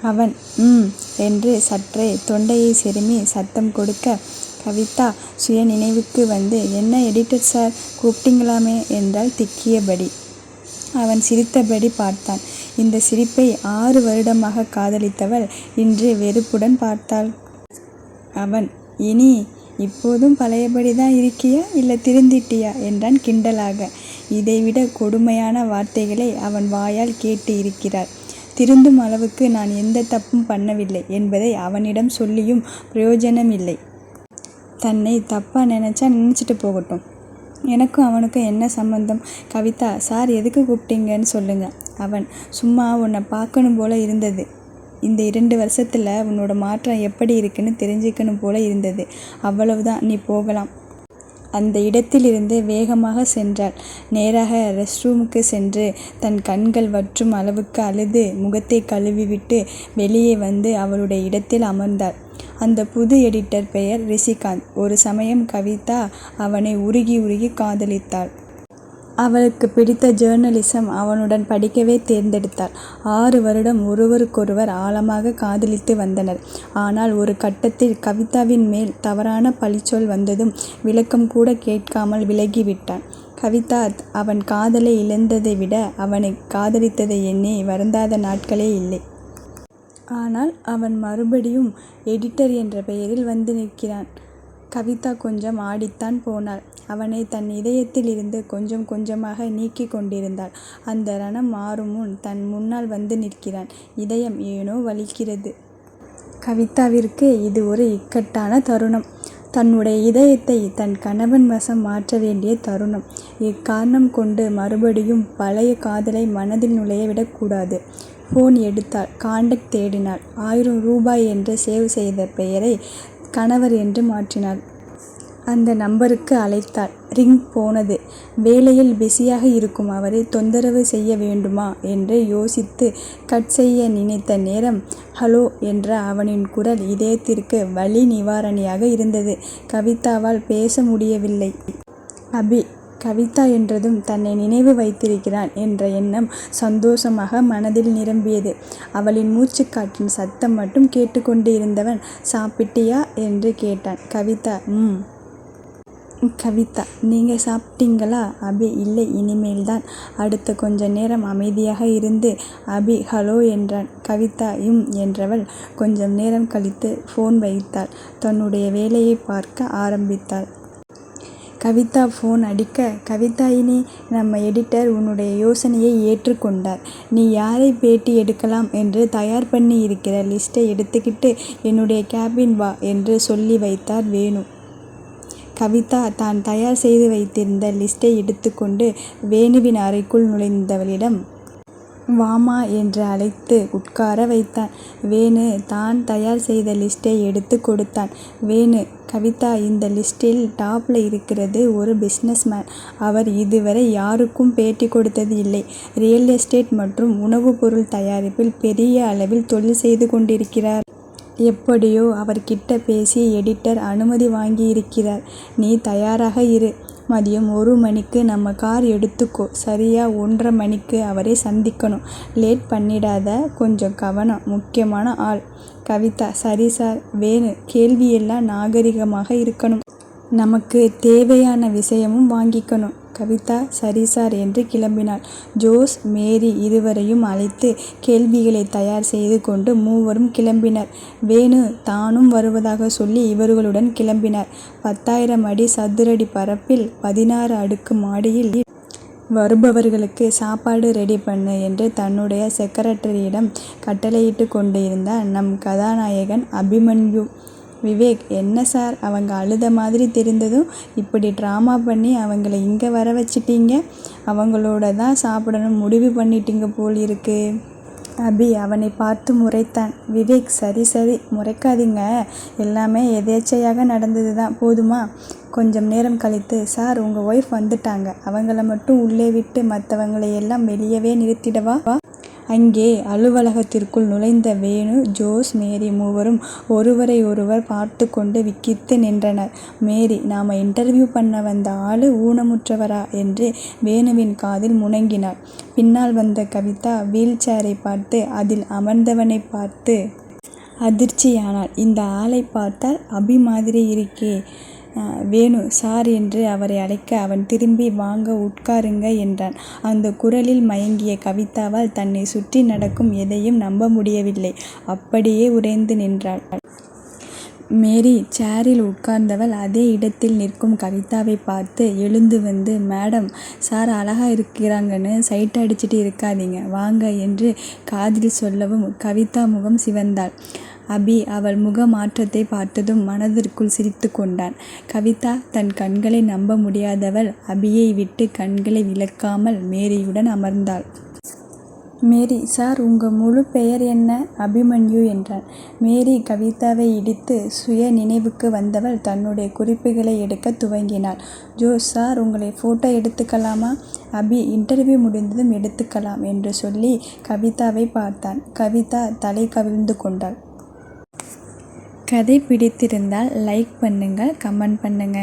அவன் என்று சற்றே தொண்டையை செருமி சத்தம் கொடுக்க, கவிதா சுய நினைவுக்கு வந்து, என்ன எடிட்டர் சார் கூப்பிட்டீங்களாமே என்றாள் திக்கியபடி. அவன் சிரித்தபடி பார்த்தான். இந்த சிரிப்பை 6 வருடமாக காதலித்தவள் இன்று வெறுப்புடன் பார்த்தாள். அவன், இனி இப்போதும் பழையபடிதான் இருக்கியா, இல்லை திருந்திட்டியா என்றான் கிண்டலாக. இதைவிட கொடுமையான வார்த்தைகளை அவன் வாயால் கேட்டு இருக்கிறாள். திருந்தும் அளவுக்கு நான் எந்த தப்பும் பண்ணவில்லை என்பதை அவனிடம் சொல்லியும் பிரயோஜனமில்லை. தன்னை தப்பா நினைச்சா நினைச்சிட்டு போகட்டும். எனக்கும் அவனுக்கும் என்ன சம்பந்தம்? கவிதா சார் எதுக்கு கூப்பிட்டீங்கன்னு சொல்லுங்க. அவன், சும்மா உன்னை பார்க்கணும் போல இருந்தது. இந்த 2 வருஷத்தில் உன்னோட மாற்றம் எப்படி இருக்குன்னு தெரிஞ்சுக்கணும் போல இருந்தது. அவ்வளவுதான், நீ போகலாம். அந்த இடத்திலிருந்து வேகமாக சென்றாள். நேராக ரெஸ்ட் ரூமுக்கு சென்று தன் கண்கள் வற்றும் அளவுக்கு அழுது முகத்தை கழுவிவிட்டு வெளியே வந்து அவளுடைய இடத்தில் அமர்ந்தாள். அந்த புது எடிட்டர் பெயர் ரிஷிகாந்த். ஒரு சமயம் கவிதா அவனை உருகி உருகி காதலித்தாள். அவளுக்கு பிடித்த ஜேர்னலிசம் அவனுடன் படிக்கவே தேர்ந்தெடுத்தாள். 6 வருடம் ஒருவருக்கொருவர் ஆழமாக காதலித்து வந்தனர். ஆனால் ஒரு கட்டத்தில் கவிதாவின் மேல் தவறான பழிச்சொல் வந்ததும் விளக்கம் கூட கேட்காமல் விலகிவிட்டான். கவிதா அவன் காதலை இழந்ததை விட அவனை காதலித்ததை எண்ணி வருந்தாத நாட்களே இல்லை. ஆனால் அவன் மறுபடியும் எடிட்டர் என்ற பெயரில் வந்து நிற்கிறான். கவிதா கொஞ்சம் ஆடித்தான் போனாள். அவனை தன் இதயத்தில் இருந்து கொஞ்சம் கொஞ்சமாக நீக்கி கொண்டிருந்தாள். அந்த ரணம் மாறும் முன் தன் முன்னால் வந்து நிற்கிறான். இதயம் ஏனோ வலிக்கிறது. கவிதாவிற்கு இது ஒரு இக்கட்டான தருணம். தன்னுடைய இதயத்தை தன் கணவன் வசம் மாற்ற வேண்டிய தருணம். இக்காரணம் கொண்டு மறுபடியும் பழைய காதலை மனதில் நுழைய விடக்கூடாது. ஃபோன் எடுத்தாள். காண்டக்ட் தேடினாள். 1000 ரூபாய் என்று சேவ் செய்த பெயரை கணவர் என்று மாற்றினாள். அந்த நம்பருக்கு அழைத்தாள். ரிங் போனது. வேலையில் பிஸியாக இருக்கும் அவரை தொந்தரவு செய்ய வேண்டுமா என்று யோசித்து கட் செய்ய நினைத்த நேரம், ஹலோ என்ற அவனின் குரல் இதயத்திற்கு வலி நிவாரணியாக இருந்தது. கவிதாவால் பேச முடியவில்லை. அபி. கவிதா என்றதும் தன்னை நினைவு வைத்திருக்கிறான் என்ற எண்ணம் சந்தோஷமாக மனதில் நிரம்பியது. அவளின் மூச்சுக்காற்றின் சத்தம் மட்டும் கேட்டுக்கொண்டு இருந்தவன், சாப்பிட்டியா என்று கேட்டான். கவிதா கவிதா, நீங்கள் சாப்பிட்டீங்களா? அபி, இல்லை, இனிமேல்தான். அடுத்த கொஞ்ச நேரம் அமைதியாக இருந்து அபி ஹலோ என்றான். கவிதா என்றவள் கொஞ்சம் நேரம் கழித்து ஃபோன் வைத்தாள். தன்னுடைய வேலையை பார்க்க ஆரம்பித்தாள். கவிதா ஃபோன் அடிக்க, கவிதா, இனி நம்ம எடிட்டர் உன்னுடைய யோசனையை ஏற்றுக்கொண்டார். நீ யாரை பேட்டி எடுக்கலாம் என்று தயார் பண்ணி இருக்கிற லிஸ்ட்டை எடுத்துக்கிட்டு என்னுடைய கேபின் வா என்று சொல்லி வைத்தார் வேணு. கவிதா தான் தயார் செய்து வைத்திருந்த லிஸ்ட்டை எடுத்துக்கொண்டு வேணுவின் அறைக்குள் நுழைந்தவளிடம், வாமா என்று அழைத்து உட்கார வைத்தான். வேணு தான் தயார் செய்த லிஸ்ட்டை எடுத்து கொடுத்தான். வேணு, கவிதா, இந்த லிஸ்டில் டாப்பில் இருக்கிறது ஒரு பிஸ்னஸ்மேன். அவர் இதுவரை யாருக்கும் பேட்டி கொடுத்தது இல்லை. ரியல் எஸ்டேட் மற்றும் உணவுப் பொருள் தயாரிப்பில் பெரிய அளவில் தொழில் செய்து கொண்டிருக்கிறார். எப்படியோ அவர்கிட்ட பேசி எடிட்டர் அனுமதி வாங்கியிருக்கிறார். நீ தயாராக இரு. மதியம் 1 மணிக்கு நம்ம கார் எடுத்துக்கோ. சரியா 1:30 மணிக்கு அவரை சந்திக்கணும். லேட் பண்ணிடாத. கொஞ்சம் கவனம். முக்கியமான ஆள். கவிதா, சரி சார். வேணு, கேள்வியெல்லாம் நாகரிகமாக இருக்கணும். நமக்கு தேவையான விஷயமும் வாங்கிக்கணும். கவிதா சரி சார் என்று கிளம்பினாள். ஜோஸ், மேரி இருவரையும் அழைத்து கேள்விகளை தயார் செய்து கொண்டு மூவரும் கிளம்பினர். வேணு தானும் வருவதாக சொல்லி இவர்களுடன் கிளம்பினார். 10,000 அடி சதுரடி பரப்பில் 16 அடுக்கு மாடியில் வருபவர்களுக்கு சாப்பாடு ரெடி பண்ணு என்று தன்னுடைய செக்ரட்டரியிடம் கட்டளையிட்டு கொண்டிருந்தார் நம் கதாநாயகன் அபிமன்யு. விவேக், என்ன சார், அவங்க அழுத மாதிரி தெரிந்ததும் இப்படி ட்ராமா பண்ணி அவங்கள இங்கே வர வச்சிட்டீங்க. அவங்களோட தான் சாப்பிடணும் முடிவு பண்ணிட்டீங்க போல் இருக்கு. அபி அவனை பார்த்து முறைத்தான். விவேக், சரி சரி, முறைக்காதீங்க. எல்லாமே எதேச்சையாக நடந்தது தான், போதுமா? கொஞ்சம் நேரம் கழித்து, சார், உங்கள் ஒய்ஃப் வந்துட்டாங்க. அவங்கள மட்டும் உள்ளே விட்டு மற்றவங்களை எல்லாம் வெளியவே நிறுத்திடவா? அங்கே அலுவலகத்திற்குள் நுழைந்த வேணு, ஜோஸ், மேரி மூவரும் ஒருவரை ஒருவர் பார்த்து கொண்டு விக்கித்து நின்றனர். மேரி, நாம இன்டர்வியூ பண்ண வந்த ஆளு ஊனமுற்றவரா என்று வேணுவின் காதில் முனங்கினாள். பின்னால் வந்த கவிதா வீல் சேரை பார்த்து அதில் அமர்ந்தவனை பார்த்து அதிர்ச்சியானாள். இந்த ஆளை பார்த்தால் அபி மாதிரி இருக்கே. வேணு சார் என்று அவரை அழைக்க அவன் திரும்பி வாங்க உட்காருங்க என்றான். அந்த குரலில் மயங்கிய கவிதாவால் தன்னை சுற்றி நடக்கும் எதையும் நம்ப முடியவில்லை. அப்படியே உறைந்து நின்றாள். மேரி சேரில் உட்கார்ந்தவள் அதே இடத்தில் நிற்கும் கவிதாவை பார்த்து எழுந்து வந்து, மேடம், சார் அழகா இருக்கிறாங்கன்னு சைட் அடிச்சிட்டு இருக்காதீங்க, வாங்க என்று காதில் சொல்லவும் கவிதா முகம் சிவந்தாள். அபி அவள் முக மாற்றத்தை பார்த்ததும் மனதிற்குள் சிரித்து கொண்டான். கவிதா தன் கண்களை நம்ப முடியாதவள் அபியை விட்டு கண்களை விலக்காமல் மேரியுடன் அமர்ந்தாள். மேரி, சார், உங்க முழு பெயர் என்ன? அபிமன்யு என்றான். மேரி கவிதாவை இடித்து சுய நினைவுக்கு வந்தவள் தன்னுடைய குறிப்புகளை எடுக்க துவங்கினாள். ஜோஸ் சார், உங்களை போட்டோ எடுத்துக்கலாமா? அபி, இன்டர்வியூ முடிந்ததும் எடுத்துக்கலாம் என்று சொல்லி கவிதாவை பார்த்தான். கவிதா தலை கவிழ்ந்து கொண்டாள். கதை பிடித்திருந்தால் லைக் பண்ணுங்க, கமெண்ட் பண்ணுங்க.